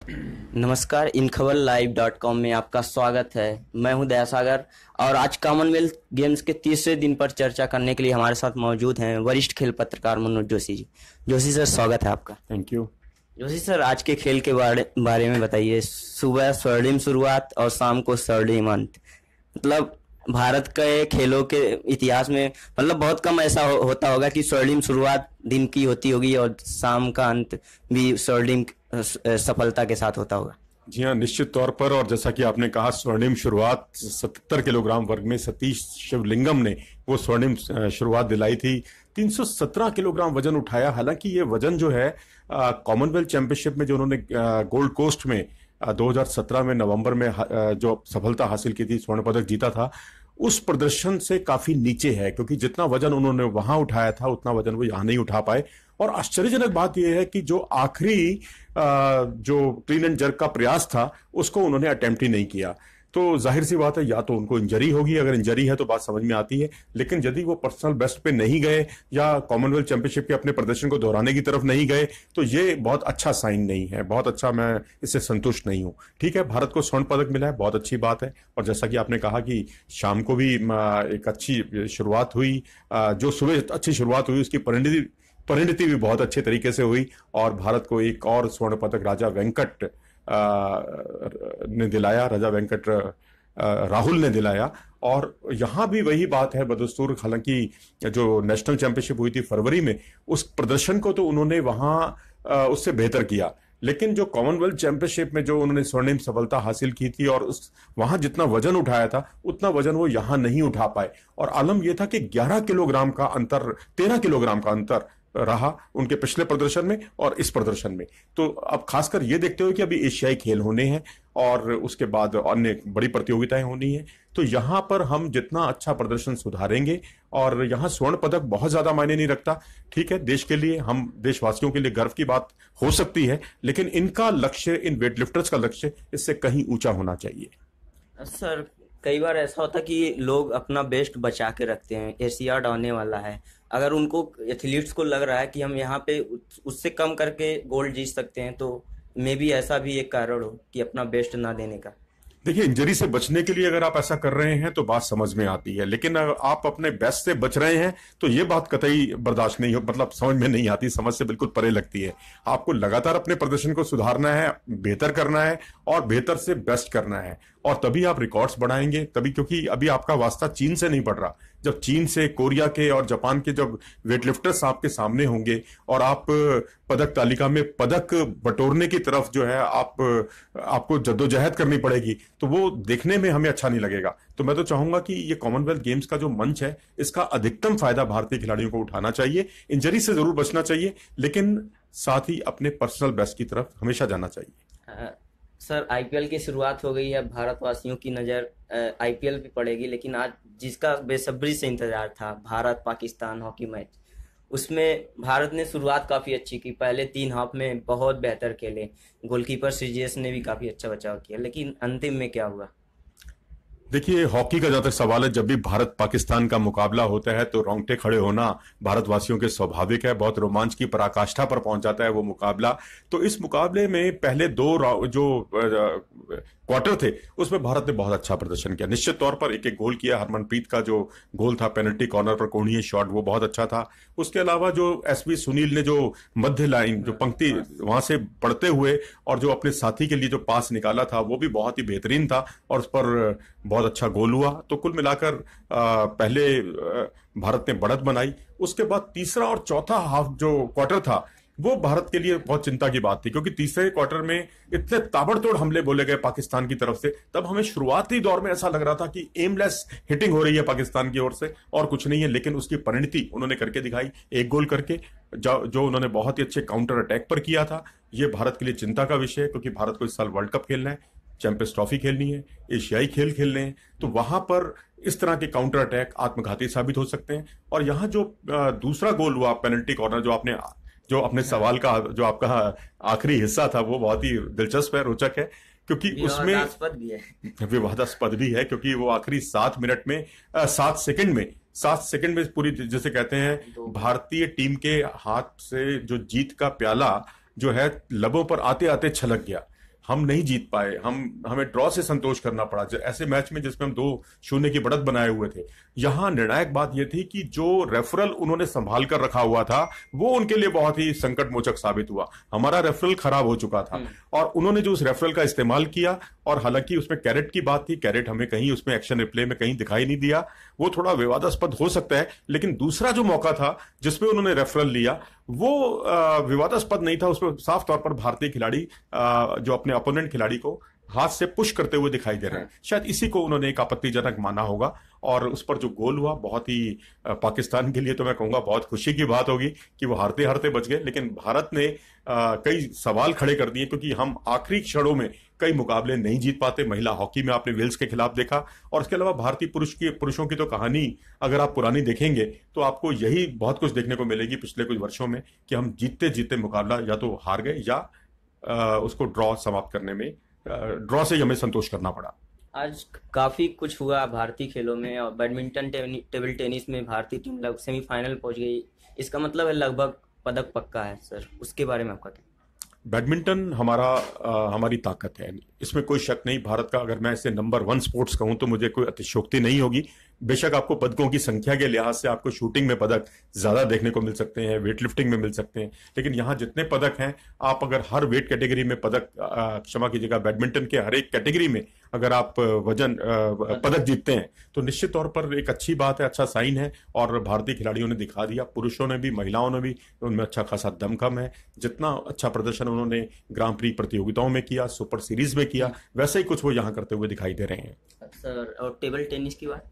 नमस्कार, InKhabarLive.com में आपका स्वागत है। मैं हूं दयासागर और आज कॉमनवेल्थ गेम्स के तीसरे दिन पर चर्चा करने के लिए हमारे साथ मौजूद हैं वरिष्ठ खेल पत्रकार मनोज जोशी जी। जोशी सर, स्वागत है आपका। Thank you. जोशी सर, आज के खेल के बारे में बताइए। सुबह स्वर्णिम शुरुआत और शाम को स्वर्णिम अंत। मतलब भारत के खेलों के इतिहास में मतलब बहुत कम ऐसा होता होगा कि स्वर्णिम शुरुआत दिन की होती होगी और शाम का अंत भी स्वर्णिम सफलता के साथ होता होगा। जी हाँ, निश्चित तौर पर। और जैसा कि आपने कहा, स्वर्णिम शुरुआत 77 किलोग्राम वर्ग में सतीश शिवलिंगम ने वो स्वर्णिम शुरुआत दिलाई थी। 317 किलोग्राम वजन उठाया। हालांकि ये वजन जो है कॉमनवेल्थ चैंपियनशिप में जो उन्होंने गोल्ड कोस्ट में 2017 में नवंबर में जो सफलता हासिल की थी, स्वर्ण पदक जीता था, उस प्रदर्शन से काफी नीचे है। क्योंकि जितना वजन उन्होंने वहां उठाया था उतना वजन वो यहां नहीं उठा पाए। और आश्चर्यजनक बात यह है कि जो आखिरी जो क्लीन एंड जर्क का प्रयास था उसको उन्होंने अटेम्प्ट ही नहीं किया। तो जाहिर सी बात है, या तो उनको इंजरी होगी, अगर इंजरी है तो बात समझ में आती है। लेकिन यदि वो पर्सनल बेस्ट पे नहीं गए या कॉमनवेल्थ चैंपियनशिप के अपने प्रदर्शन को दोहराने की तरफ नहीं गए तो ये बहुत अच्छा साइन नहीं है, बहुत अच्छा। मैं इससे संतुष्ट नहीं हूं। ठीक है, भारत को स्वर्ण पदक मिला है, बहुत अच्छी बात है। और जैसा कि आपने कहा कि शाम को भी एक अच्छी शुरुआत हुई, जो सुबह अच्छी शुरुआत हुई उसकी परिणति भी बहुत अच्छे तरीके से हुई और भारत को एक और स्वर्ण पदक राजा वेंकट ने दिलाया, राजा वेंकट राहुल ने दिलाया। और यहां भी वही बात है बदस्तूर। हालांकि जो नेशनल चैंपियनशिप हुई थी फरवरी में, उस प्रदर्शन को तो उन्होंने वहां उससे बेहतर किया। लेकिन जो कॉमनवेल्थ चैंपियनशिप में जो उन्होंने स्वर्णिम सफलता हासिल की थी और उस वहां जितना वजन उठाया था उतना वजन वो यहां नहीं उठा पाए। और आलम यह था कि 11 किलोग्राम का अंतर, 13 किलोग्राम का अंतर रहा उनके पिछले प्रदर्शन में और इस प्रदर्शन में। तो अब खासकर ये देखते हुए कि अभी एशियाई खेल होने हैं और उसके बाद अन्य बड़ी प्रतियोगिताएं होनी है, तो यहां पर हम जितना अच्छा प्रदर्शन सुधारेंगे, और यहां स्वर्ण पदक बहुत ज्यादा मायने नहीं रखता। ठीक है, देश के लिए, हम देशवासियों के लिए गर्व की बात हो सकती है, लेकिन इनका लक्ष्य, इन वेटलिफ्टर्स का लक्ष्य इससे कहीं ऊंचा होना चाहिए। सर, कई बार ऐसा होता है कि लोग अपना बेस्ट बचा के रखते हैं। एशियाड आने वाला है, अगर उनको एथलीट्स को लग रहा है कि हम यहाँ पे उससे कम करके गोल्ड जीत सकते हैं, तो मे बी ऐसा भी एक कारण हो कि अपना बेस्ट ना देने का। देखिए, इंजरी से बचने के लिए अगर आप ऐसा कर रहे हैं तो बात समझ में आती है, लेकिन अगर आप अपने बेस्ट से बच रहे हैं तो ये बात कतई बर्दाश्त नहीं हो, मतलब समझ में नहीं आती, समझ से बिल्कुल परे लगती है। आपको लगातार अपने प्रदर्शन को सुधारना है, बेहतर करना है और बेहतर से बेस्ट करना है, और तभी आप रिकॉर्ड्स बढ़ाएंगे। तभी, क्योंकि अभी आपका वास्ता चीन से नहीं पड़ रहा। जब चीन से, कोरिया के और जापान के जब वेटलिफ्टर्स आपके सामने होंगे और आप पदक तालिका में पदक बटोरने की तरफ जो है आपको जद्दोजहद करनी पड़ेगी, तो वो देखने में हमें अच्छा नहीं लगेगा। तो मैं तो चाहूंगा कि ये कॉमनवेल्थ गेम्स का जो मंच है, इसका अधिकतम फायदा भारतीय खिलाड़ियों को उठाना चाहिए। इंजरी से जरूर बचना चाहिए, लेकिन साथ ही अपने पर्सनल बेस्ट की तरफ हमेशा जाना चाहिए। सर, आईपीएल की शुरुआत हो गई है। भारतवासियों की नज़र आईपीएल पे पड़ेगी, लेकिन आज जिसका बेसब्री से इंतजार था, भारत पाकिस्तान हॉकी मैच, उसमें भारत ने शुरुआत काफ़ी अच्छी की। पहले 3 हाफ में बहुत बेहतर खेले, गोलकीपर श्रीजेश ने भी काफ़ी अच्छा बचाव किया, लेकिन अंतिम में क्या हुआ? देखिए, हॉकी का जहां तक सवाल है, जब भी भारत पाकिस्तान का मुकाबला होता है तो रोंगटे खड़े होना भारतवासियों के स्वाभाविक है। बहुत रोमांच की पराकाष्ठा पर पहुंच जाता है वो मुकाबला। तो इस मुकाबले में पहले 2 जो क्वार्टर थे उसमें भारत ने बहुत अच्छा प्रदर्शन किया। निश्चित तौर पर एक एक गोल किया। हरमनप्रीत का जो गोल था पेनल्टी कॉर्नर पर, कोणीय शॉट, वो बहुत अच्छा था। उसके अलावा जो एसवी सुनील ने जो मध्य लाइन, जो पंक्ति वहां से पढ़ते हुए और जो अपने साथी के लिए जो पास निकाला था, वो भी बहुत ही बेहतरीन था और उस पर बहुत अच्छा गोल हुआ। तो कुल मिलाकर पहले भारत ने बढ़त बनाई। उसके बाद तीसरा और चौथा हाफ जो क्वार्टर था वो भारत के लिए बहुत चिंता की बात थी, क्योंकि तीसरे क्वार्टर में इतने ताबड़तोड़ हमले बोले गए पाकिस्तान की तरफ से। तब हमें शुरुआती दौर में ऐसा लग रहा था कि एमलेस हिटिंग हो रही है पाकिस्तान की ओर से और कुछ नहीं है, लेकिन उसकी परिणति उन्होंने करके दिखाई, एक गोल करके, जो उन्होंने बहुत ही अच्छे काउंटर अटैक पर किया था। ये भारत के लिए चिंता का विषय है, क्योंकि भारत को इस साल वर्ल्ड कप खेलना है, चैंपियंस ट्रॉफी खेलनी है, एशियाई खेल खेलने हैं। तो वहां पर इस तरह के काउंटर अटैक आत्मघाती साबित हो सकते हैं। और यहां जो दूसरा गोल हुआ पेनल्टी कॉर्नर, जो अपने सवाल का जो आपका आखिरी हिस्सा था, वो बहुत ही दिलचस्प है, रोचक है, क्योंकि उसमें विवादास्पद भी है, क्योंकि वो आखिरी 7 मिनट में 7 सेकंड में पूरी, जैसे कहते हैं, भारतीय टीम के हाथ से जो जीत का प्याला जो है लबों पर आते आते छलक गया। हम नहीं जीत पाए, हमें ड्रॉ से संतोष करना पड़ा ऐसे मैच में जिसमें हम 2-0 की बढ़त बनाए हुए थे। यहां निर्णायक बात यह थी कि जो रेफरल उन्होंने संभाल कर रखा हुआ था वो उनके लिए बहुत ही संकट मोचक साबित हुआ। हमारा रेफरल खराब हो चुका था और उन्होंने जो उस रेफरल का इस्तेमाल किया, और हालांकि उसमें कैरेट की बात थी, कैरेट हमें कहीं उसमें एक्शन रिप्ले में कहीं दिखाई नहीं दिया, वो थोड़ा विवादास्पद हो सकता है, लेकिन दूसरा जो मौका था जिसमें उन्होंने रेफरल लिया वो विवादास्पद नहीं था। उसमें साफ तौर पर भारतीय खिलाड़ी जो अपने अपोनेंट खिलाड़ी को हाथ से पुश करते हुए दिखाई दे रहे हैं, शायद इसी को उन्होंने एक आपत्तिजनक माना होगा। और उस पर जो गोल हुआ बहुत ही पाकिस्तान के लिए तो मैं कहूंगा बहुत खुशी की बात होगी कि वो हारते हारते बच गए, लेकिन भारत ने कई सवाल खड़े कर दिए, क्योंकि हम आखिरी क्षणों में कई मुकाबले नहीं जीत पाते। महिला हॉकी में आपने वेल्स के खिलाफ देखा, और इसके अलावा भारतीय पुरुषों की तो कहानी अगर आप पुरानी देखेंगे तो आपको यही बहुत कुछ देखने को मिलेगी पिछले कुछ वर्षों में, कि हम जीतते जीतते मुकाबला या तो हार गए या उसको ड्रॉ समाप्त करने में, ड्रॉ से हमें संतोष करना पड़ा। आज काफी कुछ हुआ भारतीय खेलों में, और बैडमिंटन टेबल टेनिस में भारतीय टीम सेमीफाइनल पहुंच गई। इसका मतलब है लगभग पदक पक्का है सर, उसके बारे में आपका क्या? बैडमिंटन हमारी ताकत है, इसमें कोई शक नहीं। भारत का अगर मैं इसे नंबर 1 स्पोर्ट्स कहूं तो मुझे कोई अतिशयोक्ति नहीं होगी। बेशक आपको पदकों की संख्या के लिहाज से आपको शूटिंग में पदक ज्यादा देखने को मिल सकते हैं, वेट लिफ्टिंग में मिल सकते हैं, लेकिन यहाँ जितने पदक हैं, आप अगर हर वेट कैटेगरी में पदक, क्षमा कीजिएगा, बैडमिंटन के हर एक कैटेगरी में अगर आप पदक जीतते हैं तो निश्चित तौर पर एक अच्छी बात है, अच्छा साइन है। और भारतीय खिलाड़ियों ने दिखा दिया, पुरुषों ने भी महिलाओं ने भी, उनमें अच्छा खासा दमखम है। जितना अच्छा प्रदर्शन उन्होंने ग्रां प्री प्रतियोगिताओं में किया, सुपर सीरीज में किया, वैसे ही कुछ वो यहाँ करते हुए दिखाई दे रहे हैं। सर और टेबल टेनिस की बात?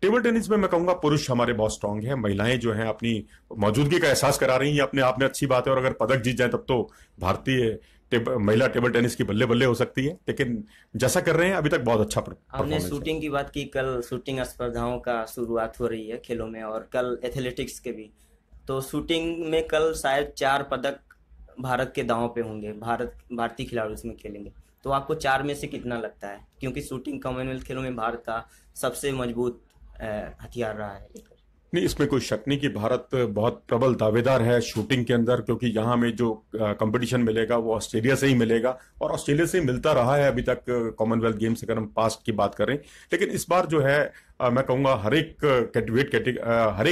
टेबल टेनिस में मैं कहूंगा पुरुष हमारे बहुत स्ट्रांग है, महिलाएं जो हैं अपनी मौजूदगी का एहसास करा रही हैं, अपने आप में अच्छी बात है। और अगर पदक जीत जाए तब तो भारतीय महिला टेबल टेनिस की बल्ले बल्ले हो सकती है, लेकिन जैसा कर रहे हैं अभी तक बहुत अच्छा आपने शूटिंग की बात की, कल शूटिंग स्पर्धाओं का शुरुआत हो रही है खेलों में, और कल एथलेटिक्स के भी। तो शूटिंग में कल शायद 4 पदक भारत के दांव पे होंगे, भारतीय खिलाड़ी उसमें खेलेंगे। तो आपको 4 में से कितना लगता है? क्योंकि शूटिंग कॉमनवेल्थ खेलों में भारत का सबसे मजबूत हथियार रहा है। नहीं, इसमें कोई शक नहीं कि भारत बहुत प्रबल दावेदार है शूटिंग के अंदर, क्योंकि यहाँ में जो कंपटीशन मिलेगा वो ऑस्ट्रेलिया से ही मिलेगा, और ऑस्ट्रेलिया से ही मिलता रहा है अभी तक कॉमनवेल्थ गेम्स अगर हम पास्ट की बात करें। लेकिन इस बार जो है मैं कहूँगा हर एक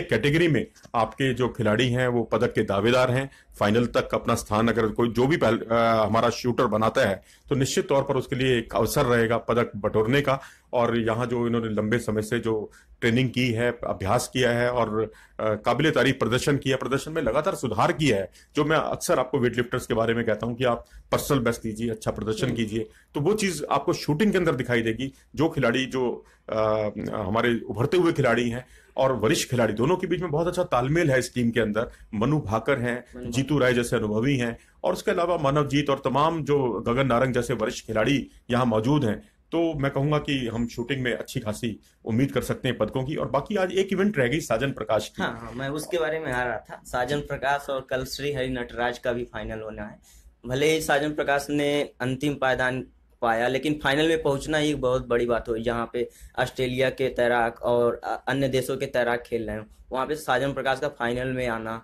कैटेगरी में आपके जो खिलाड़ी हैं वो पदक के दावेदार हैं। फाइनल तक अपना स्थान अगर कोई जो भी हमारा शूटर बनाता है तो निश्चित तौर पर उसके लिए एक अवसर रहेगा पदक बटोरने का। और यहाँ जो इन्होंने लंबे समय से जो ट्रेनिंग की है, अभ्यास किया है और काबिले तारीफ प्रदर्शन किया, प्रदर्शन में लगातार सुधार किया है। जो मैं अक्सर आपको वेट लिफ्टर्स के बारे में कहता हूं कि आप पर्सनल बेस्ट दीजिए, अच्छा प्रदर्शन कीजिए, तो वो चीज आपको शूटिंग के अंदर दिखाई देगी। जो खिलाड़ी जो हमारे उभरते हुए खिलाड़ी हैं और वरिष्ठ खिलाड़ी, दोनों के बीच में बहुत अच्छा तालमेल है इस टीम के अंदर। मनु भाकर हैं, जीतू राय जैसे अनुभवी हैं, और उसके अलावा मानवजीत और तमाम जो गगन नारंग जैसे वरिष्ठ खिलाड़ी यहाँ मौजूद हैं। तो मैं कहूंगा कि हम शूटिंग में अच्छी खासी उम्मीद कर सकते हैं पदकों की। और बाकी आज एक इवेंट रह गई साजन प्रकाश की। हाँ, मैं उसके बारे में आ रहा था। साजन प्रकाश और कल श्री हरि नटराज का भी फाइनल होना है। भले ही साजन प्रकाश ने अंतिम पायदान पाया, लेकिन फाइनल में पहुंचना ही बहुत बड़ी बात हुई, जहाँ पे ऑस्ट्रेलिया के तैराक और अन्य देशों के तैराक खेल रहे हैं। वहाँ पे साजन प्रकाश का फाइनल में आना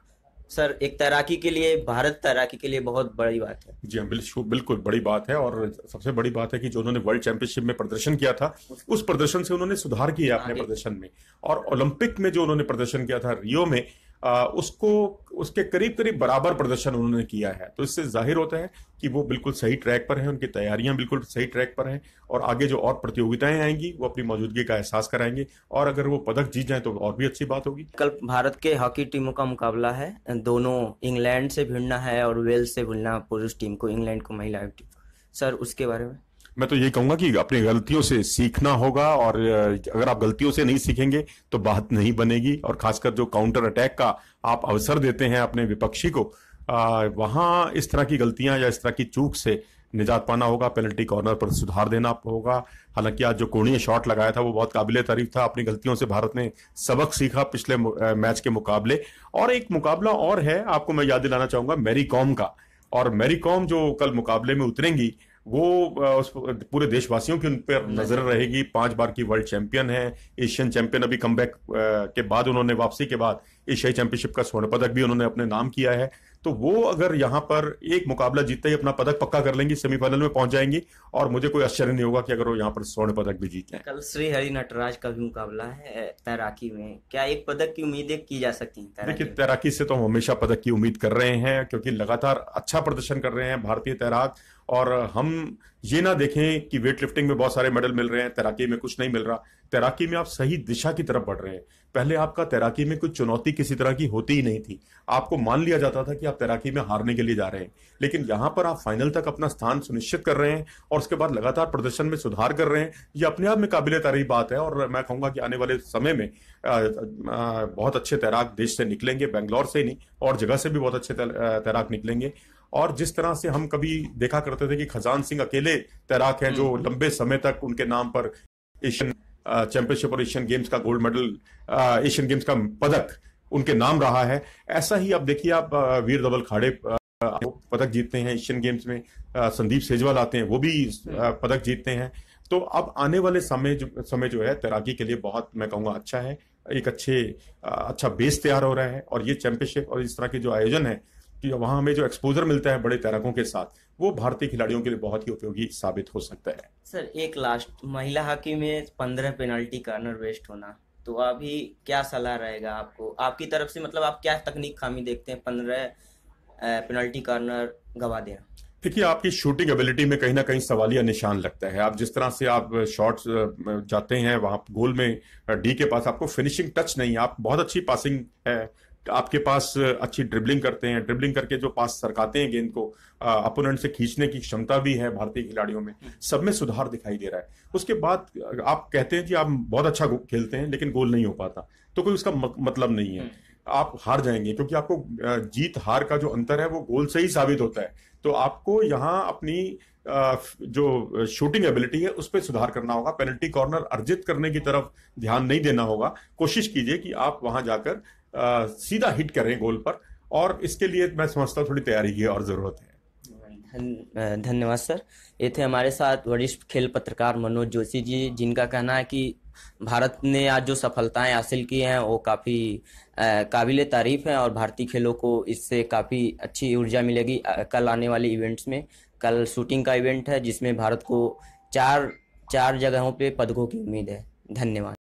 सर एक तैराकी के लिए, भारत तैराकी के लिए बहुत बड़ी बात है। जी हाँ, बिल्कुल बड़ी बात है। और सबसे बड़ी बात है कि जो उन्होंने वर्ल्ड चैंपियनशिप में प्रदर्शन किया था, उस प्रदर्शन से उन्होंने सुधार किया अपने प्रदर्शन में। और ओलंपिक में जो उन्होंने प्रदर्शन किया था रियो में, उसके करीब करीब बराबर प्रदर्शन उन्होंने किया है। तो इससे जाहिर होता है कि वो बिल्कुल सही ट्रैक पर हैं, उनकी तैयारियां बिल्कुल सही ट्रैक पर हैं, और आगे जो और प्रतियोगिताएं आएंगी वो अपनी मौजूदगी का एहसास कराएंगे। और अगर वो पदक जीत जाए तो और भी अच्छी बात होगी। कल भारत के हॉकी टीमों का मुकाबला है, दोनों इंग्लैंड से भिड़ना है और वेल्स से भिड़ना पुरुष टीम को, इंग्लैंड को महिला टीम। सर उसके बारे में मैं तो यही कहूंगा कि अपनी गलतियों से सीखना होगा, और अगर आप गलतियों से नहीं सीखेंगे तो बात नहीं बनेगी। और खासकर जो काउंटर अटैक का आप अवसर देते हैं अपने विपक्षी को, वहां इस तरह की गलतियां या इस तरह की चूक से निजात पाना होगा। पेनल्टी कॉर्नर पर सुधार देना होगा। हालांकि आज जो कोणीय शॉट लगाया था वो बहुत काबिले तारीफ था। अपनी गलतियों से भारत ने सबक सीखा पिछले मैच के मुकाबले। और एक मुकाबला और है, आपको मैं याद दिलाना चाहूंगा मैरी कॉम का। और मैरी कॉम जो कल मुकाबले में उतरेंगी वो पूरे देशवासियों की उन पर नजर रहेगी। 5 बार की वर्ल्ड चैंपियन है, एशियन चैंपियन। अभी कमबैक के बाद उन्होंने वापसी के बाद एशियाई चैंपियनशिप का स्वर्ण पदक भी उन्होंने अपने नाम किया है। तो वो अगर यहाँ पर एक मुकाबला जीतते ही अपना पदक पक्का कर लेंगी, सेमीफाइनल में पहुंच जाएंगी, और मुझे कोई आश्चर्य नहीं होगा कि अगर वो यहाँ पर स्वर्ण पदक भी जीत जाए। कल श्री हरि नटराज का भी मुकाबला है तैराकी में, क्या एक पदक की उम्मीदें की जा सकती हैं तैराकी देखिए, में? तैराकी से तो हम हमेशा पदक की उम्मीद कर रहे हैं, क्योंकि लगातार अच्छा प्रदर्शन कर रहे हैं भारतीय तैराक। और हम ये ना देखें कि वेट लिफ्टिंग में बहुत सारे मेडल मिल रहे हैं, तैराकी में कुछ नहीं मिल रहा। तैराकी में आप सही दिशा की तरफ बढ़ रहे हैं। पहले आपका तैराकी में कोई चुनौती किसी तरह की होती ही नहीं थी। आपको मान लिया जाता था कि आप तैराकी में हारने के लिए जा रहे हैं, लेकिन यहां पर आप फाइनल तक अपना स्थान सुनिश्चित कर रहे हैं और उसके बाद लगातार प्रदर्शन में सुधार कर रहे हैं। ये अपने आप में काबिले तारीफ बात है, और मैं कहूंगा कि आने वाले समय में बहुत अच्छे तैराक देश से निकलेंगे, बेंगलोर से ही नहीं और जगह से भी बहुत अच्छे तैराक निकलेंगे। और जिस तरह से हम कभी देखा करते थे कि खजान सिंह अकेले तैराक हैं जो लंबे समय तक उनके नाम पर एशियन चैंपियनशिप और एशियन गेम्स का गोल्ड मेडल, एशियन गेम्स का पदक उनके नाम रहा है, ऐसा ही अब देखिए आप वीर धवल खाड़े पदक जीतते हैं एशियन गेम्स में। संदीप सेजवाल आते हैं, वो भी पदक जीतते हैं। तो अब आने वाले समय जो है तैराकी के लिए बहुत, मैं कहूँगा, अच्छा है। एक अच्छा बेस तैयार हो रहा है, और ये चैंपियनशिप और इस तरह के जो आयोजन है कि वहां हमें जो एक्सपोजर मिलता है बड़े तैराकों के साथ, वो भारतीय खिलाड़ियों के लिए बहुत ही उपयोगी साबित हो सकता है। सर एक लास्ट, महिला हॉकी में 15 पेनल्टी कॉर्नर वेस्ट होना, तो अभी क्या सलाह रहेगा आपको आपकी तरफ से, मतलब आप क्या तकनीक खामी देखते हैं 15 पेनल्टी कॉर्नर गवा देना? देखिए, आपकी शूटिंग एबिलिटी में कहीं ना कहीं सवालिया निशान लगता है। आप जिस तरह से आप शॉट्स जाते हैं वहां गोल में डी के पास, आपको फिनिशिंग टच नहीं है। आप बहुत अच्छी पासिंग है, आपके पास अच्छी ड्रिबलिंग करते हैं, ड्रिबलिंग करके जो पास सरकाते हैं गेंद को, अपोनेंट से खींचने की क्षमता भी है भारतीय खिलाड़ियों में। सब में सुधार दिखाई दे रहा है। उसके बाद आप कहते हैं कि आप बहुत अच्छा खेलते हैं लेकिन गोल नहीं हो पाता, तो कोई उसका मतलब नहीं है। आप हार जाएंगे, क्योंकि आपको जीत हार का जो अंतर है वो गोल से ही साबित होता है। तो आपको यहाँ अपनी जो शूटिंग एबिलिटी है उस पर सुधार करना होगा। पेनल्टी कॉर्नर अर्जित करने की तरफ ध्यान नहीं देना होगा। कोशिश कीजिए कि आप वहां जाकर सीधा हिट करें गोल पर, और इसके लिए मैं समझता हूँ थोड़ी तैयारी की और जरूरत है। धन्यवाद सर। ये थे हमारे साथ वरिष्ठ खेल पत्रकार मनोज जोशी जी, जिनका कहना है कि भारत ने आज जो सफलताएं हासिल की हैं वो काफ़ी काबिले तारीफ हैं, और भारतीय खेलों को इससे काफ़ी अच्छी ऊर्जा मिलेगी कल आने वाले इवेंट्स में। कल शूटिंग का इवेंट है जिसमें भारत को चार जगहों पे पदकों की उम्मीद है। धन्यवाद।